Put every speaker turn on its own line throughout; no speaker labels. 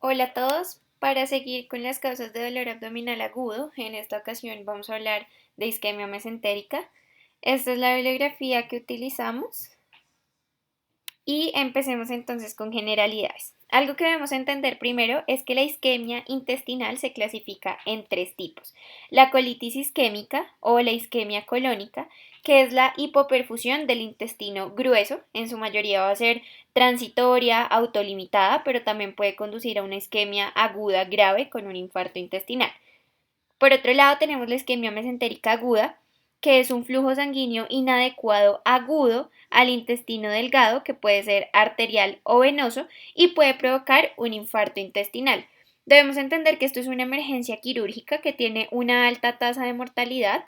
Hola a todos. Para seguir con las causas de dolor abdominal agudo, en esta ocasión vamos a hablar de isquemia mesentérica. Esta es la bibliografía que utilizamos y empecemos entonces con generalidades. Algo que debemos entender primero es que la isquemia intestinal se clasifica en tres tipos. La colitis isquémica o la isquemia colónica, que es la hipoperfusión del intestino grueso, en su mayoría va a ser transitoria, autolimitada, pero también puede conducir a una isquemia aguda grave con un infarto intestinal. Por otro lado, tenemos la isquemia mesentérica aguda, que es un flujo sanguíneo inadecuado agudo al intestino delgado, que puede ser arterial o venoso, y puede provocar un infarto intestinal. Debemos entender que esto es una emergencia quirúrgica que tiene una alta tasa de mortalidad,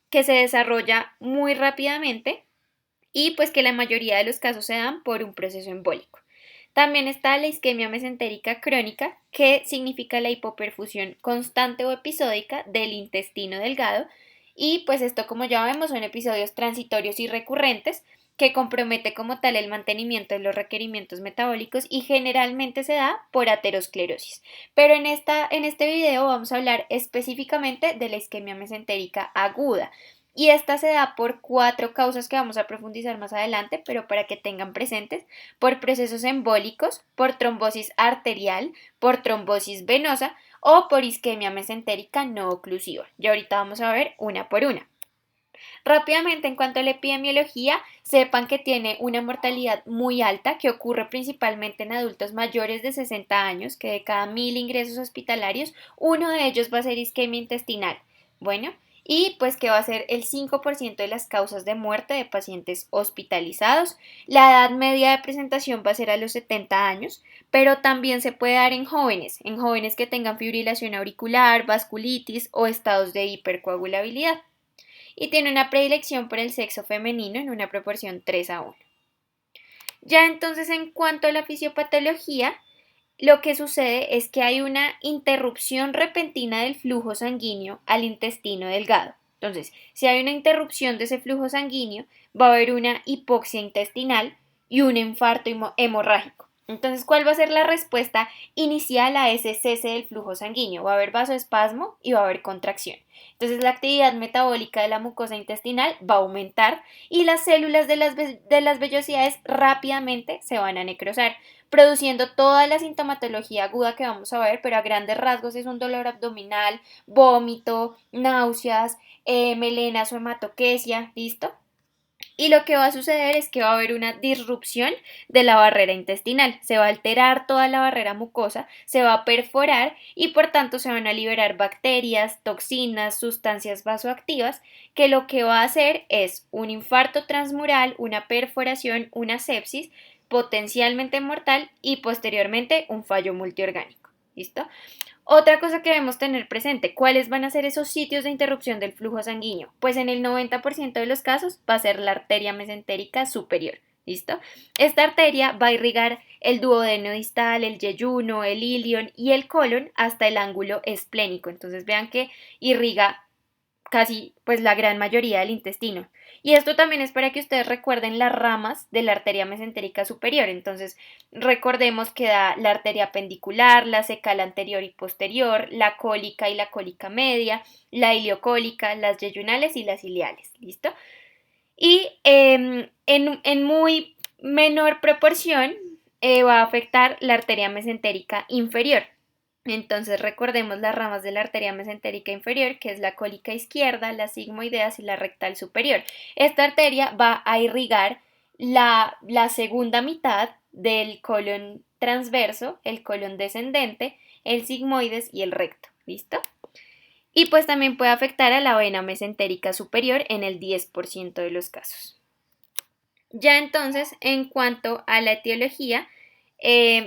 que se desarrolla muy rápidamente y pues que la mayoría de los casos se dan por un proceso embólico. También está la isquemia mesentérica crónica, que significa la hipoperfusión constante o episódica del intestino delgado, y pues esto, como ya vemos, son episodios transitorios y recurrentes que compromete como tal el mantenimiento de los requerimientos metabólicos y generalmente se da por aterosclerosis. Pero en este video vamos a hablar específicamente de la isquemia mesentérica aguda. Y esta se da por cuatro causas que vamos a profundizar más adelante, pero para que tengan presentes: por procesos embólicos, por trombosis arterial, por trombosis venosa o por isquemia mesentérica no oclusiva. Y ahorita vamos a ver una por una. Rápidamente, en cuanto a la epidemiología, sepan que tiene una mortalidad muy alta que ocurre principalmente en adultos mayores de 60 años, que de cada 1000 ingresos hospitalarios, uno de ellos va a ser isquemia intestinal. Bueno, y pues que va a ser el 5% de las causas de muerte de pacientes hospitalizados. La edad media de presentación va a ser a los 70 años, pero también se puede dar en jóvenes que tengan fibrilación auricular, vasculitis o estados de hipercoagulabilidad, y tiene una predilección por el sexo femenino en una proporción 3:1. Ya entonces, en cuanto a la fisiopatología, lo que sucede es que hay una interrupción repentina del flujo sanguíneo al intestino delgado. Entonces, si hay una interrupción de ese flujo sanguíneo, va a haber una hipoxia intestinal y un infarto hemorrágico. Entonces, ¿cuál va a ser la respuesta inicial a ese cese del flujo sanguíneo? Va a haber vasoespasmo y va a haber contracción. Entonces, la actividad metabólica de la mucosa intestinal va a aumentar y las células de las vellosidades rápidamente se van a necrosar, produciendo toda la sintomatología aguda que vamos a ver, pero a grandes rasgos es un dolor abdominal, vómito, náuseas, melenas o hematoquesia, ¿listo? Y lo que va a suceder es que va a haber una disrupción de la barrera intestinal, se va a alterar toda la barrera mucosa, se va a perforar y por tanto se van a liberar bacterias, toxinas, sustancias vasoactivas, que lo que va a hacer es un infarto transmural, una perforación, una sepsis potencialmente mortal y posteriormente un fallo multiorgánico. ¿Listo? Otra cosa que debemos tener presente: ¿cuáles van a ser esos sitios de interrupción del flujo sanguíneo? Pues en el 90% de los casos va a ser la arteria mesentérica superior. ¿Listo? Esta arteria va a irrigar el duodeno distal, el yeyuno, el ilion y el colon hasta el ángulo esplénico. Entonces vean que irriga casi pues la gran mayoría del intestino. Y esto también es para que ustedes recuerden las ramas de la arteria mesentérica superior. Entonces, recordemos que da la arteria apendicular, la cecal anterior y posterior, la cólica y la cólica media, la iliocólica, las yeyunales y las iliales. ¿Listo? Y en muy menor proporción va a afectar la arteria mesentérica inferior. Entonces recordemos las ramas de la arteria mesentérica inferior, que es la cólica izquierda, las sigmoideas y la rectal superior. Esta arteria va a irrigar la segunda mitad del colon transverso, el colon descendente, el sigmoides y el recto. ¿Listo? Y pues también puede afectar a la vena mesentérica superior en el 10% de los casos. Ya entonces, en cuanto a la etiología,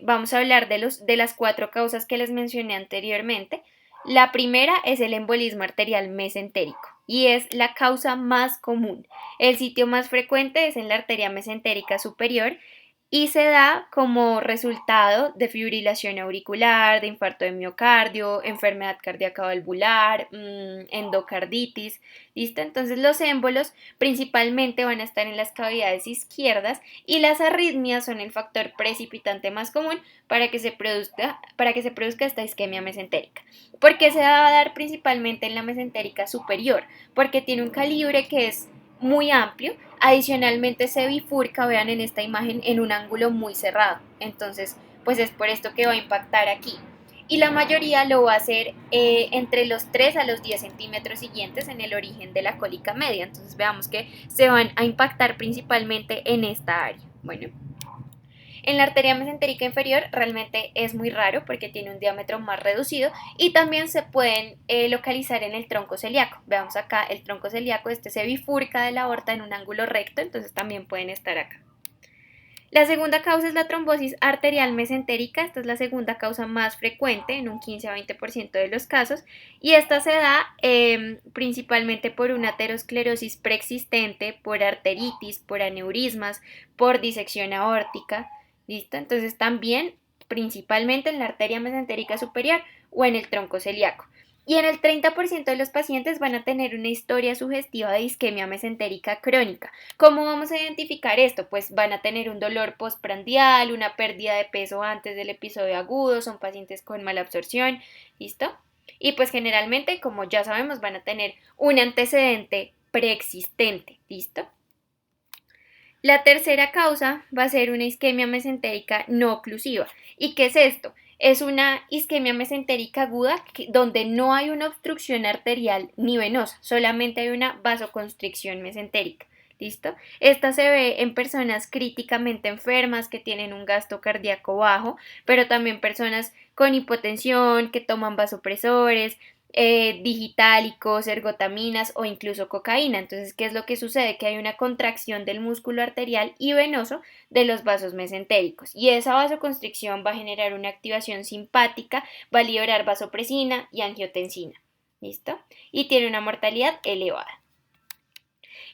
vamos a hablar de las cuatro causas que les mencioné anteriormente. La primera es el embolismo arterial mesentérico y es la causa más común. El sitio más frecuente es en la arteria mesentérica superior y se da como resultado de fibrilación auricular, de infarto de miocardio, enfermedad cardíaca valvular, endocarditis, ¿listo? Entonces los émbolos principalmente van a estar en las cavidades izquierdas y las arritmias son el factor precipitante más común para que se produzca esta isquemia mesentérica. ¿Por qué se va a dar principalmente en la mesentérica superior? Porque tiene un calibre que es muy amplio. Adicionalmente se bifurca, vean en esta imagen, en un ángulo muy cerrado. Entonces, pues es por esto que va a impactar aquí. Y la mayoría lo va a hacer entre los 3 a los 10 centímetros siguientes en el origen de la cólica media. Entonces veamos que se van a impactar principalmente en esta área. Bueno, en la arteria mesentérica inferior realmente es muy raro porque tiene un diámetro más reducido y también se pueden localizar en el tronco celíaco. Veamos acá el tronco celíaco, este se bifurca de la aorta en un ángulo recto, entonces también pueden estar acá. La segunda causa es la trombosis arterial mesentérica, esta es la segunda causa más frecuente en un 15 a 20% de los casos y esta se da principalmente por una aterosclerosis preexistente, por arteritis, por aneurismas, por disección aórtica, ¿listo? Entonces también principalmente en la arteria mesentérica superior o en el tronco celíaco. Y en el 30% de los pacientes van a tener una historia sugestiva de isquemia mesentérica crónica. ¿Cómo vamos a identificar esto? Pues van a tener un dolor postprandial, una pérdida de peso antes del episodio agudo, son pacientes con mala absorción, ¿listo? Y pues generalmente, como ya sabemos, van a tener un antecedente preexistente, ¿listo? La tercera causa va a ser una isquemia mesentérica no oclusiva. ¿Y qué es esto? Es una isquemia mesentérica aguda donde no hay una obstrucción arterial ni venosa, solamente hay una vasoconstricción mesentérica. ¿Listo? Esta se ve en personas críticamente enfermas que tienen un gasto cardíaco bajo, pero también personas con hipotensión, que toman vasopresores, digitálicos, ergotaminas o incluso cocaína. Entonces, ¿qué es lo que sucede? Que hay una contracción del músculo arterial y venoso de los vasos mesentéricos y esa vasoconstricción va a generar una activación simpática, va a liberar vasopresina y angiotensina. ¿Listo? Y tiene una mortalidad elevada.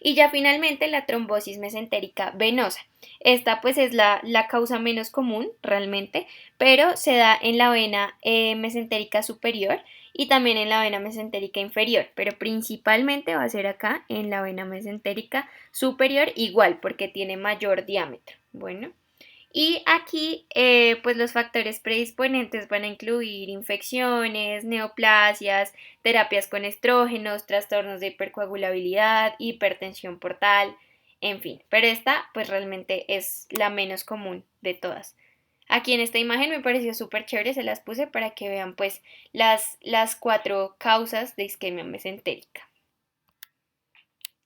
Y ya finalmente la trombosis mesentérica venosa. Esta pues es la causa menos común realmente, pero se da en la vena mesentérica superior y también en la vena mesentérica inferior, pero principalmente va a ser acá en la vena mesentérica superior igual porque tiene mayor diámetro. Bueno. Y aquí, pues los factores predisponentes van a incluir infecciones, neoplasias, terapias con estrógenos, trastornos de hipercoagulabilidad, hipertensión portal, en fin. Pero esta, pues realmente es la menos común de todas. Aquí en esta imagen me pareció súper chévere, se las puse para que vean pues las 4 causas de isquemia mesentérica.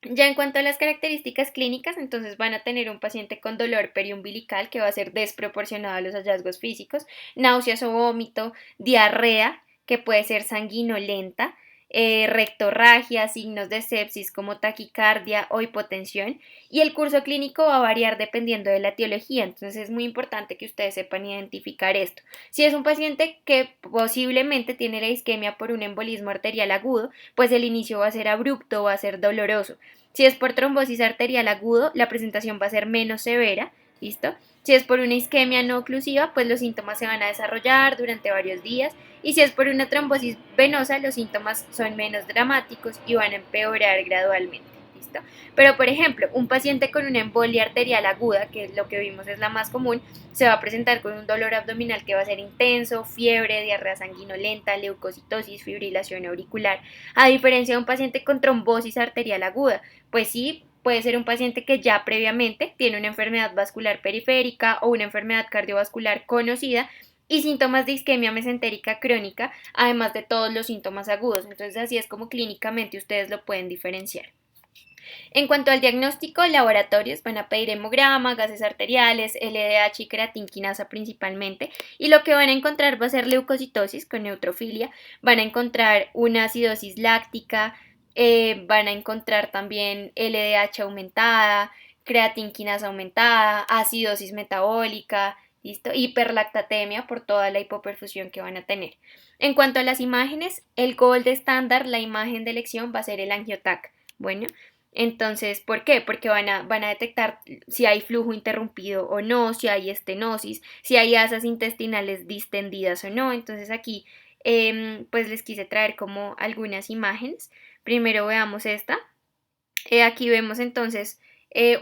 Ya en cuanto a las características clínicas, entonces van a tener un paciente con dolor periumbilical que va a ser desproporcionado a los hallazgos físicos, náuseas o vómito, diarrea que puede ser sanguinolenta, rectorragia, signos de sepsis como taquicardia o hipotensión y el curso clínico va a variar dependiendo de la etiología, entonces es muy importante que ustedes sepan identificar esto. Si es un paciente que posiblemente tiene la isquemia por un embolismo arterial agudo, pues el inicio va a ser abrupto, va a ser doloroso. Si es por trombosis arterial agudo, la presentación va a ser menos severa, ¿listo? Si es por una isquemia no oclusiva, pues los síntomas se van a desarrollar durante varios días y si es por una trombosis venosa, los síntomas son menos dramáticos y van a empeorar gradualmente. ¿Listo? Pero, por ejemplo, un paciente con una embolia arterial aguda, que es lo que vimos es la más común, se va a presentar con un dolor abdominal que va a ser intenso, fiebre, diarrea sanguinolenta, leucocitosis, fibrilación auricular, a diferencia de un paciente con trombosis arterial aguda, pues sí, puede ser un paciente que ya previamente tiene una enfermedad vascular periférica o una enfermedad cardiovascular conocida y síntomas de isquemia mesentérica crónica, además de todos los síntomas agudos. Entonces así es como clínicamente ustedes lo pueden diferenciar. En cuanto al diagnóstico, laboratorios van a pedir hemograma, gases arteriales, LDH y creatinquinasa principalmente, y lo que van a encontrar va a ser leucocitosis con neutrofilia, van a encontrar una acidosis láctica, van a encontrar también LDH aumentada, creatinquinasa aumentada, acidosis metabólica, ¿listo? Hiperlactatemia por toda la hipoperfusión que van a tener. En cuanto a las imágenes, el gold estándar, la imagen de elección va a ser el angiotac. Bueno, Entonces, ¿por qué? Porque van a detectar si hay flujo interrumpido o no, si hay estenosis, si hay asas intestinales distendidas o no. Entonces aquí pues les quise traer como algunas imágenes. Primero veamos esta. Aquí vemos entonces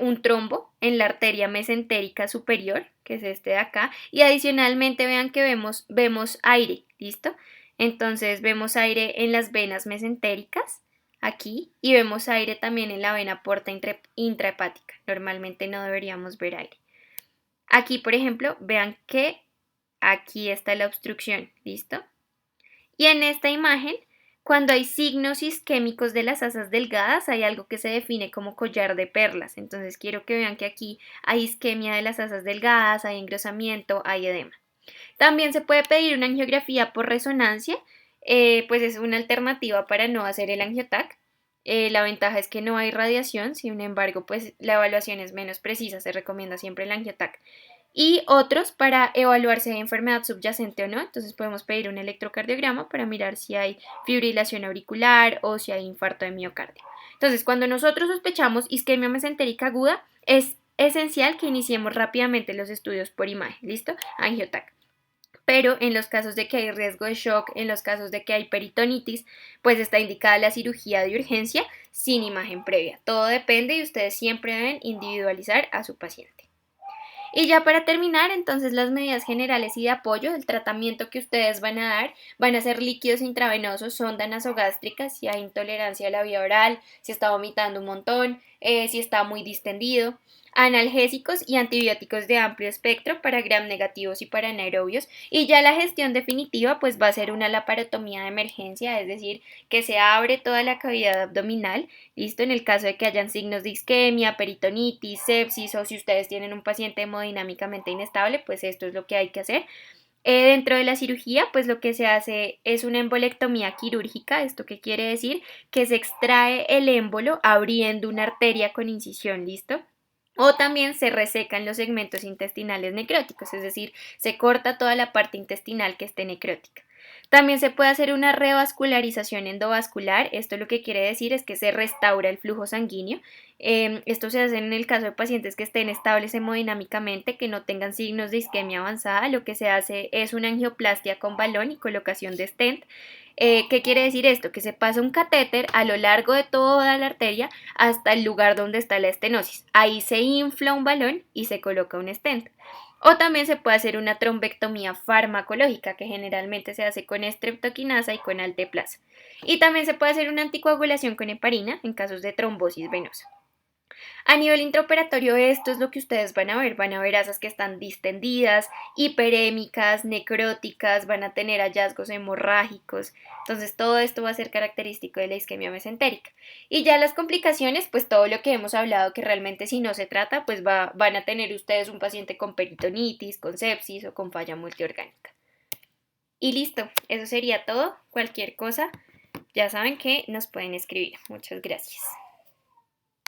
un trombo en la arteria mesentérica superior, que es este de acá, y adicionalmente vean que vemos aire, ¿listo? Entonces vemos aire en las venas mesentéricas, aquí, y vemos aire también en la vena porta intrahepática. Normalmente no deberíamos ver aire. Aquí, por ejemplo, vean que aquí está la obstrucción, ¿listo? Y en esta imagen, cuando hay signos isquémicos de las asas delgadas, hay algo que se define como collar de perlas. Entonces quiero que vean que aquí hay isquemia de las asas delgadas, hay engrosamiento, hay edema. También se puede pedir una angiografía por resonancia, pues es una alternativa para no hacer el angiotac. La ventaja es que no hay radiación, sin embargo, pues la evaluación es menos precisa, se recomienda siempre el angiotac. Y otros para evaluar si hay enfermedad subyacente o no, entonces podemos pedir un electrocardiograma para mirar si hay fibrilación auricular o si hay infarto de miocardio. Entonces, cuando nosotros sospechamos isquemia mesentérica aguda, es esencial que iniciemos rápidamente los estudios por imagen, ¿listo? Angiotac. Pero en los casos de que hay riesgo de shock, en los casos de que hay peritonitis, pues está indicada la cirugía de urgencia sin imagen previa. Todo depende y ustedes siempre deben individualizar a su paciente. Y ya para terminar, entonces las medidas generales y de apoyo, el tratamiento que ustedes van a dar van a ser líquidos intravenosos, sonda nasogástrica, si hay intolerancia a la vía oral, si está vomitando un montón, si está muy distendido, analgésicos y antibióticos de amplio espectro para gram negativos y para anaerobios. Y ya la gestión definitiva pues va a ser una laparotomía de emergencia, es decir, que se abre toda la cavidad abdominal, listo, en el caso de que hayan signos de isquemia, peritonitis, sepsis o si ustedes tienen un paciente hemodinámicamente inestable, pues esto es lo que hay que hacer. Dentro de la cirugía, pues lo que se hace es una embolectomía quirúrgica. ¿Esto qué quiere decir? Que se extrae el émbolo abriendo una arteria con incisión, ¿listo? O también se resecan los segmentos intestinales necróticos, es decir, se corta toda la parte intestinal que esté necrótica. También se puede hacer una revascularización endovascular. Esto lo que quiere decir es que se restaura el flujo sanguíneo. Esto se hace en el caso de pacientes que estén estables hemodinámicamente, que no tengan signos de isquemia avanzada. Lo que se hace es una angioplastia con balón y colocación de stent. ¿Qué quiere decir esto? Que se pasa un catéter a lo largo de toda la arteria hasta el lugar donde está la estenosis. Ahí se infla un balón y se coloca un stent. O también se puede hacer una trombectomía farmacológica, que generalmente se hace con estreptoquinasa y con alteplasa. Y también se puede hacer una anticoagulación con heparina en casos de trombosis venosa. A nivel intraoperatorio, esto es lo que ustedes van a ver asas que están distendidas, hiperémicas, necróticas, van a tener hallazgos hemorrágicos, entonces todo esto va a ser característico de la isquemia mesentérica. Y ya las complicaciones, pues todo lo que hemos hablado que realmente si no se trata, pues van a tener ustedes un paciente con peritonitis, con sepsis o con falla multiorgánica. Y listo, eso sería todo. Cualquier cosa, ya saben que nos pueden escribir. Muchas gracias.